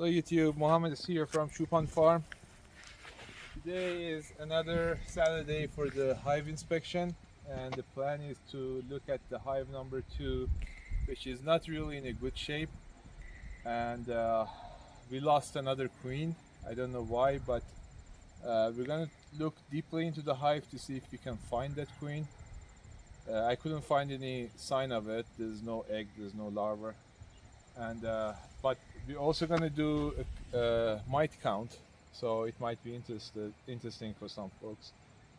Hello YouTube, Mohammed is here from Chupan Farm. Today is another Saturday for the hive inspection, and the plan is to look at the hive number 2, which is not really in a good shape, and we lost another queen. I don't know why, but we're gonna look deeply into the hive to see if we can find that queen. I couldn't find any sign of it. There's no egg, there's no larva, and but we're also gonna do a mite count, so it might be interesting for some folks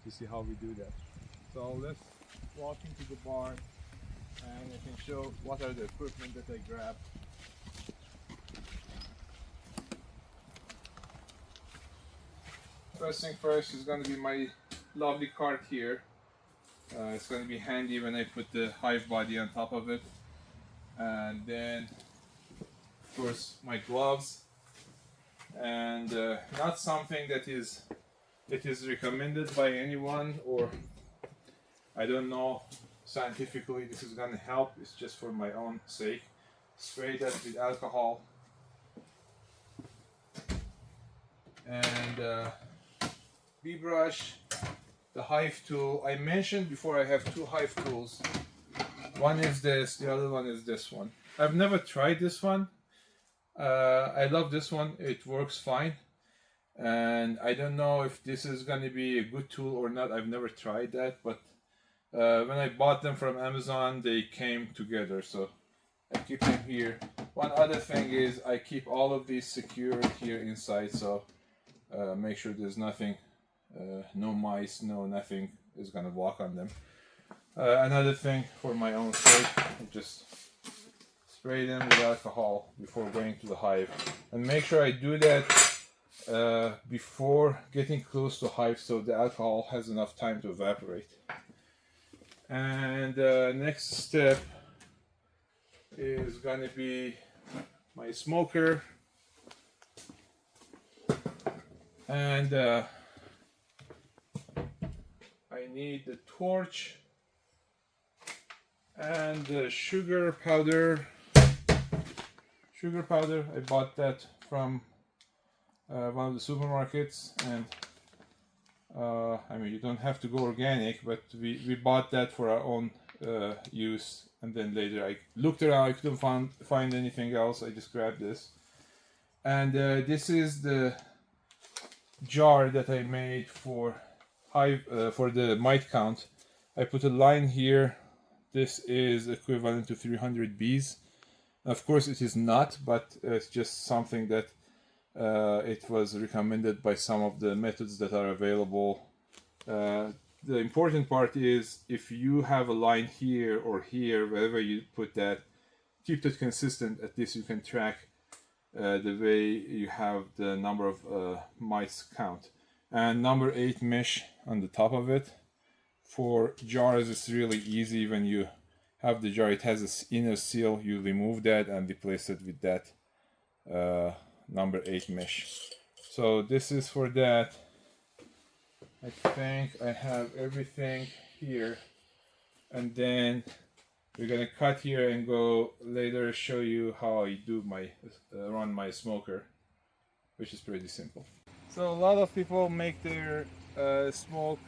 to see how we do that. So let's walk into the barn and I can show what are the equipment that I grabbed. First thing first is going to be my lovely cart here. It's going to be handy when I put the hive body on top of it. And then of course my gloves, and not something that is recommended by anyone, or I don't know scientifically this is going to help. It's just for my own sake. Spray that with alcohol, and bee brush, the hive tool. I mentioned before I have two hive tools. One is this, the other one is this one. I've never tried this one. I love this one, it works fine, and I don't know if this is going to be a good tool or not. I've never tried that, but when I bought them from Amazon they came together, so I keep them here. One other thing is I keep all of these secured here inside, so make sure there's nothing, no mice, no nothing is going to walk on them. Another thing for my own sake, I just spray them with alcohol before going to the hive, and make sure I do that before getting close to hive so the alcohol has enough time to evaporate. And next step is going to be my smoker, and I need the torch and the sugar powder. I bought that from one of the supermarkets, and I mean, you don't have to go organic, but we bought that for our own use, and then later I looked around, I couldn't find anything else. I just grabbed this, and this is the jar that I made for hive for the mite count. I put a line here. This is equivalent to 300 bees. Of course it is not, but it's just something that it was recommended by some of the methods that are available. The important part is if you have a line here or here, wherever you put that, keep it consistent. At least you can track the way you have the number of mites count. And number 8 mesh on the top of it. For jars it's really easy. When you have the jar, it has this inner seal, you remove that and replace it with that number 8 mesh. So this is for that. I think I have everything here, and then we're gonna cut here and go later show you how I do my run my smoker, which is pretty simple. So a lot of people make their smoke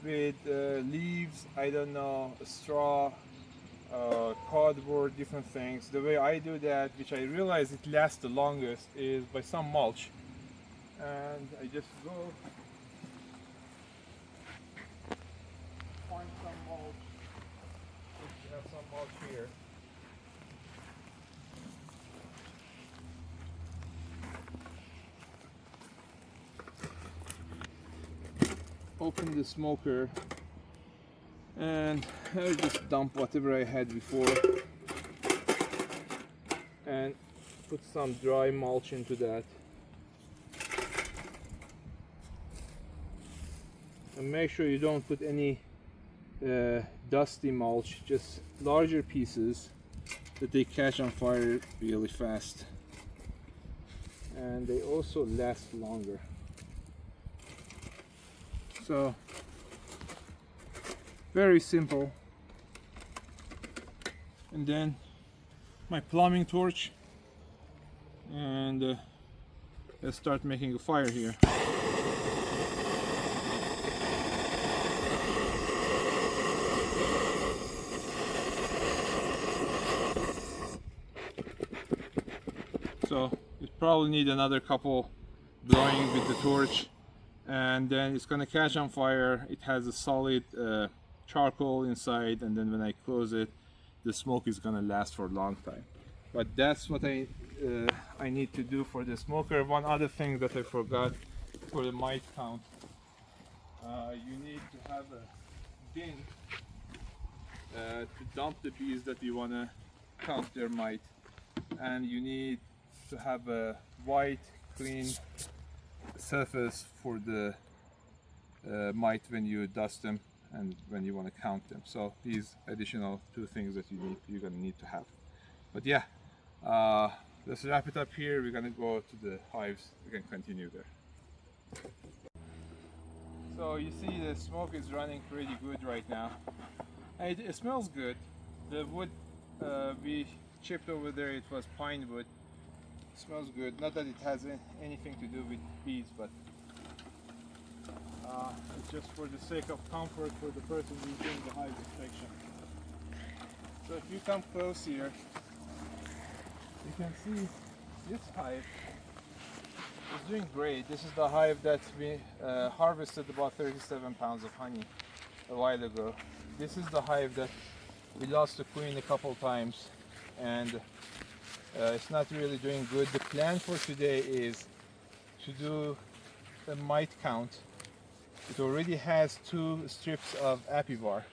with leaves, I don't know, straw, cardboard, different things. The way I do that, which I realize it lasts the longest, is by some mulch. And I just go find some mulch. We have some mulch here. Open the smoker and I just dump whatever I had before and put some dry mulch into that, and make sure you don't put any dusty mulch, just larger pieces that they catch on fire really fast, and they also last longer. So very simple. And then my plumbing torch, and and let's start making a fire here. So you probably need another couple blowing with the torch, and then it's gonna catch on fire. It has a solid charcoal inside, and then when I close it, the smoke is gonna last for a long time. But that's what I need to do for the smoker. One other thing that I forgot for the mite count, you need to have a bin to dump the bees that you wanna count their mite, and you need to have a white clean surface for the mite when you dust them and when you want to count them. So these additional two things that you're gonna need to have. But yeah, let's wrap it up here. We're gonna go to the hives. We can continue there. So you see the smoke is running pretty good right now. It smells good. The wood we chipped over there, it was pine wood. It smells good. Not that it has anything to do with bees, but it's just for the sake of comfort for the person who's doing the hive inspection. So if you come close here, you can see this hive is doing great. This is the hive that we harvested about 37 pounds of honey a while ago. This is the hive that we lost the queen a couple times, and it's not really doing good. The plan for today is to do a mite count. It already has 2 strips of apivar.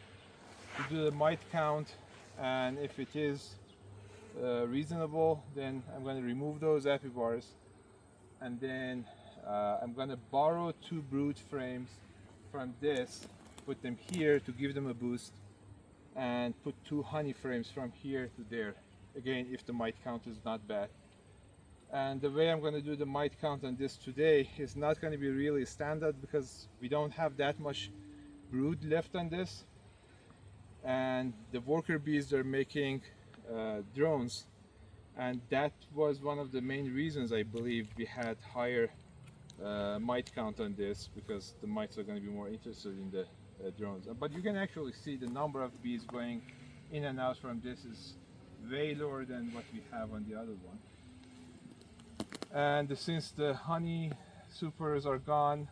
To do the mite count, and if it is reasonable, then I'm going to remove those apivars, and then I'm going to borrow 2 brood frames from this, put them here to give them a boost, and put 2 honey frames from here to there, again if the mite count is not bad. And the way I'm going to do the mite count on this today is not going to be really standard, because we don't have that much brood left on this, and the worker bees are making drones, and that was one of the main reasons I believe we had higher mite count on this, because the mites are going to be more interested in the drones. But you can actually see the number of bees going in and out from this is way lower than what we have on the other one. And since the honey supers are gone,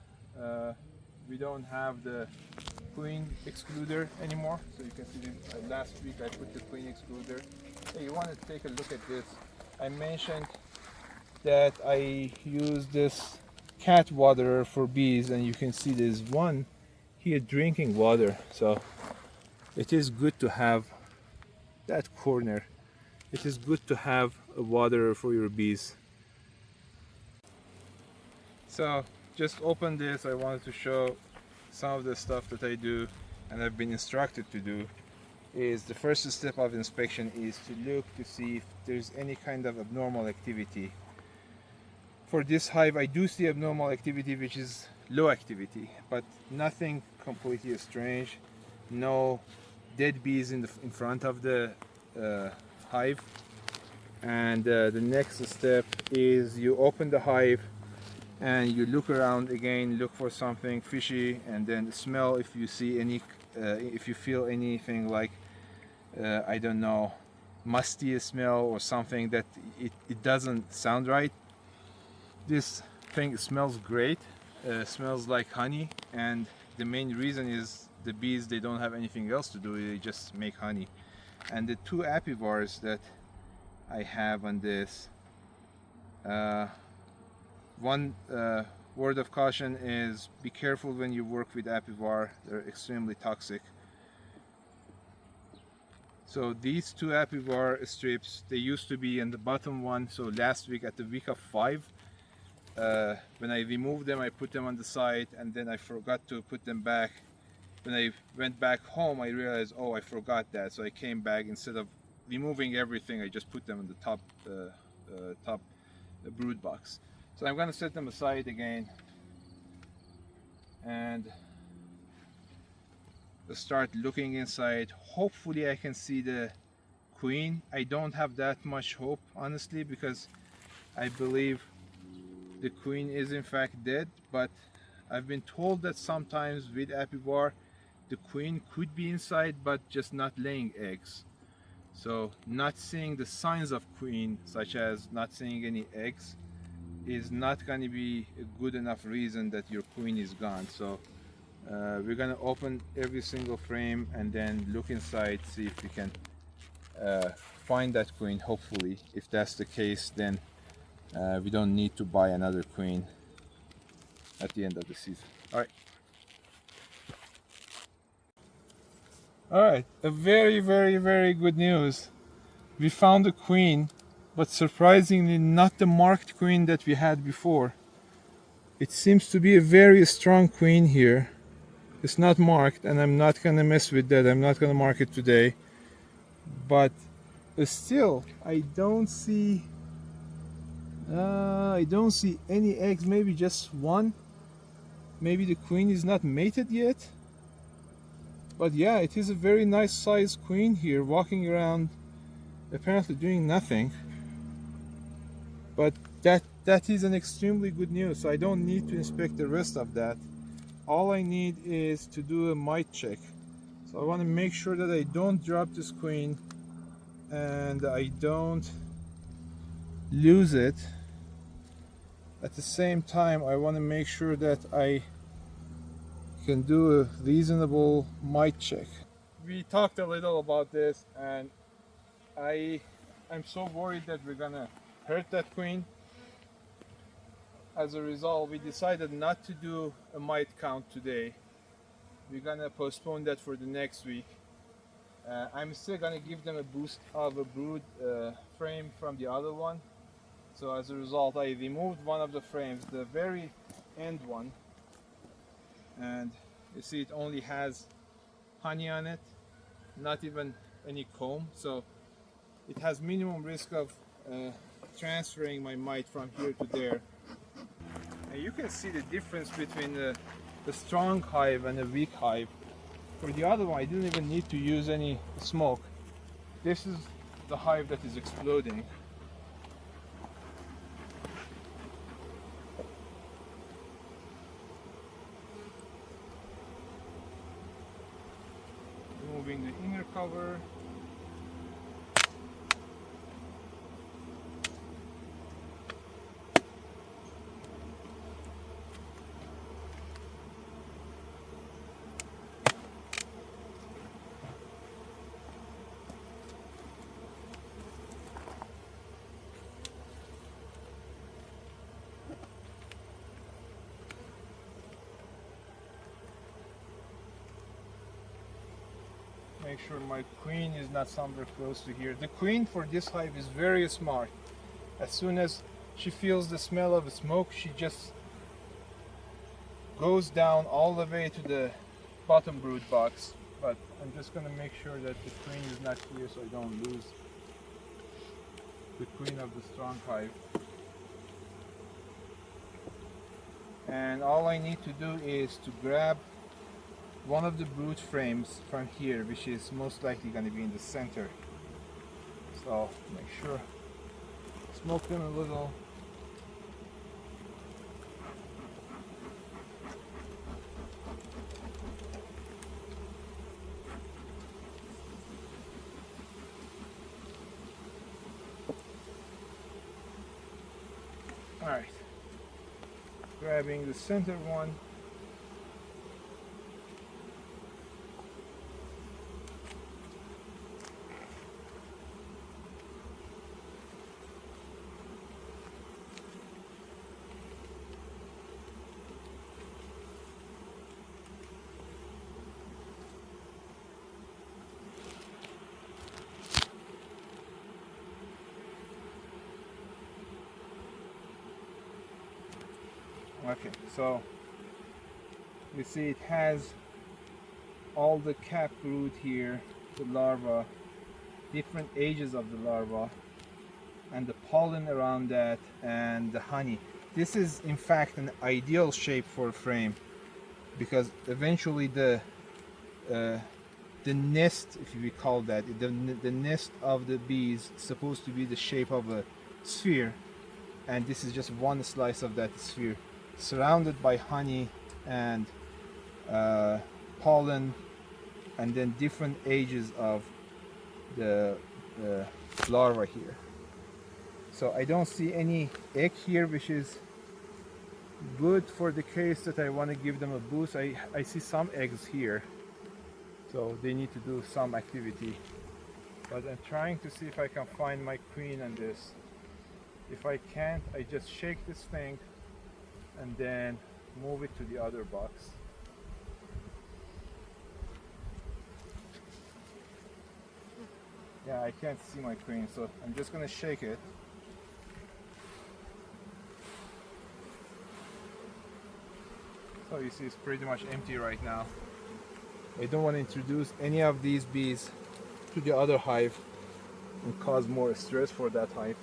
we don't have the queen excluder anymore. So you can see last week I put the queen excluder. Hey, you want to take a look at this? I mentioned that I use this cat waterer for bees, and you can see there's one here drinking water. So it is good to have that corner. It is good to have a waterer for your bees. So just open this. I wanted to show some of the stuff that I do and I've been instructed to do. Is the first step of inspection is to look to see if there's any kind of abnormal activity. For this hive I do see abnormal activity, which is low activity, but nothing completely strange. No dead bees in front of the hive. And the next step is you open the hive and you look around again, look for something fishy, and then smell if you see any, if you feel anything like, I don't know, musty smell or something that it doesn't sound right. This thing smells great, smells like honey, and the main reason is the bees, they don't have anything else to do, they just make honey. And the 2 apivars that I have on this, one word of caution is be careful when you work with apivar. They're extremely toxic. So these 2 apivar strips, they used to be in the bottom one. So last week at the week of 5, when I removed them, I put them on the side, and then I forgot to put them back. When I went back home, I realized, oh, I forgot that. So I came back, instead of removing everything, I just put them on the top brood box. So I'm going to set them aside again and start looking inside. Hopefully I can see the queen. I don't have that much hope, honestly, because I believe the queen is in fact dead, but I've been told that sometimes with apivar the queen could be inside but just not laying eggs. So not seeing the signs of queen, such as not seeing any eggs, is not going to be a good enough reason that your queen is gone. So we're going to open every single frame and then look inside, see if we can find that queen. Hopefully, if that's the case, then we don't need to buy another queen at the end of the season. All right, a very, very, very good news. We found a queen, but surprisingly not the marked queen that we had before. It seems to be a very strong queen here. It's not marked, and I'm not gonna mess with that. I'm not gonna mark it today. But still, I don't see any eggs. Maybe just one. Maybe the queen is not mated yet. But yeah, it is a very nice sized queen here, walking around, apparently doing nothing. But that is an extremely good news. So I don't need to inspect the rest of that. All I need is to do a mite check. So I want to make sure that I don't drop this queen and I don't lose it. At the same time, I want to make sure that I can do a reasonable mite check. We talked a little about this, and I'm so worried that we're gonna hurt that queen. As a result, we decided not to do a mite count today. We're gonna postpone that for the next week. I'm still gonna give them a boost of a brood frame from the other one. So as a result, I removed one of the frames, the very end one, and you see it only has honey on it, not even any comb. So it has minimum risk of transferring my mite from here to there. And you can see the difference between the strong hive and the weak hive. For the other one, I didn't even need to use any smoke. This is the hive that is exploding. Removing the inner cover. Make sure my queen is not somewhere close to here. The queen for this hive is very smart. As soon as she feels the smell of smoke, she just goes down all the way to the bottom brood box. But I'm just gonna make sure that the queen is not here so I don't lose the queen of the strong hive. And all I need to do is to grab one of the brood frames from here, which is most likely going to be in the center. So make sure smoke them a little. All right, grabbing the center one. Okay, so you see it has all the cap brood here, the larva, different ages of the larva, and the pollen around that, and the honey. This is in fact an ideal shape for a frame, because eventually the nest, if we call that, the nest of the bees is supposed to be the shape of a sphere. and this is just one slice of that sphere, surrounded by honey and pollen, and then different ages of the larva here. So I don't see any egg here, which is good for the case that I want to give them a boost. I see some eggs here, so they need to do some activity, but I'm trying to see if I can find my queen on this. If I can't, I just shake this thing and then move it to the other box. Yeah, I can't see my queen, so I'm just gonna shake it. So you see it's pretty much empty right now. I don't want to introduce any of these bees to the other hive and cause more stress for that hive.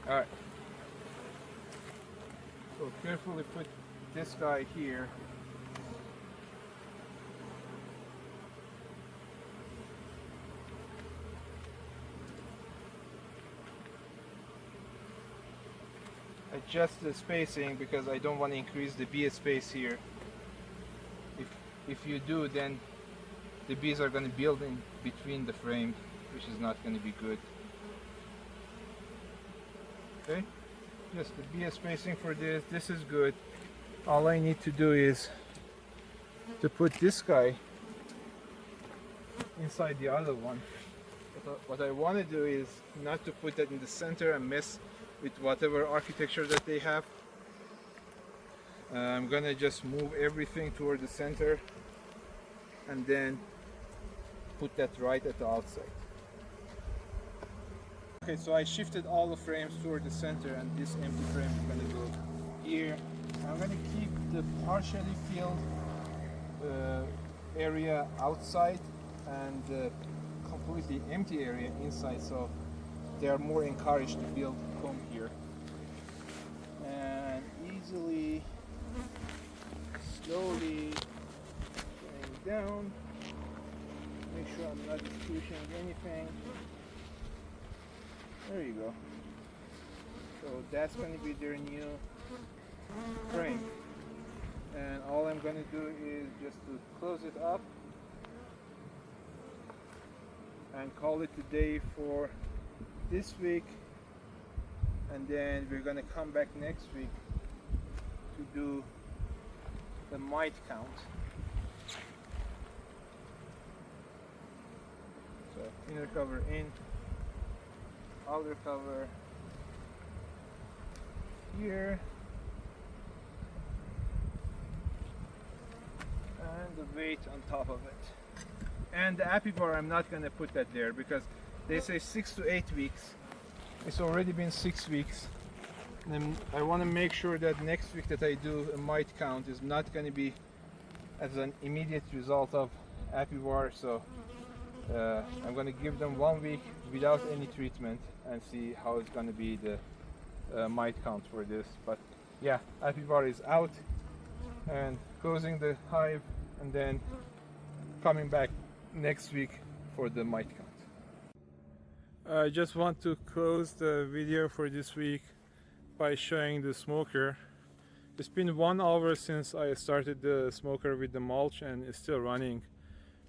Alright, so carefully put this guy here. Adjust the spacing because I don't want to increase the bee space here. If you do, then the bees are going to build in between the frame, which is not going to be good. Okay, just the bee spacing for this. This is good. All I need to do is to put this guy inside the other one. What I want to do is not to put that in the center and mess with whatever architecture that they have. I'm gonna just move everything toward the center and then put that right at the outside. Okay, so I shifted all the frames toward the center, and this empty frame is going to go here. I'm going to keep the partially filled area outside and the completely empty area inside, so they are more encouraged to build comb here. And easily, slowly going down. Make sure I'm not pushing anything. There you go. So that's going to be their new frame. And all I'm going to do is just to close it up and call it a day for this week. And then we're going to come back next week to do the mite count. So inner cover in, outer cover here, and the weight on top of it. And the apivar, I'm not going to put that there because they say 6 to 8 weeks. It's already been 6 weeks. And I want to make sure that next week that I do a mite count is not going to be as an immediate result of apivar. So I'm going to give them 1 week without any treatment and see how it's going to be the mite count for this. But yeah, apivar is out and closing the hive and then coming back next week for the mite count. I just want to close the video for this week by showing the smoker. It's been 1 hour since I started the smoker with the mulch and it's still running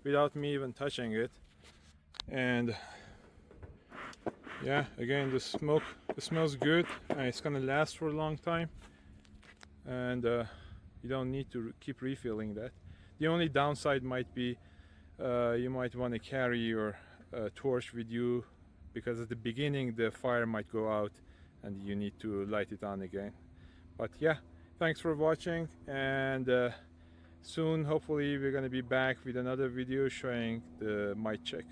without me even touching it. And yeah, again, the smells good and it's gonna last for a long time, and you don't need to keep refilling that. The only downside might be you might want to carry your torch with you because at the beginning the fire might go out and you need to light it on again. But yeah, thanks for watching, and soon hopefully we're going to be back with another video showing the mite check.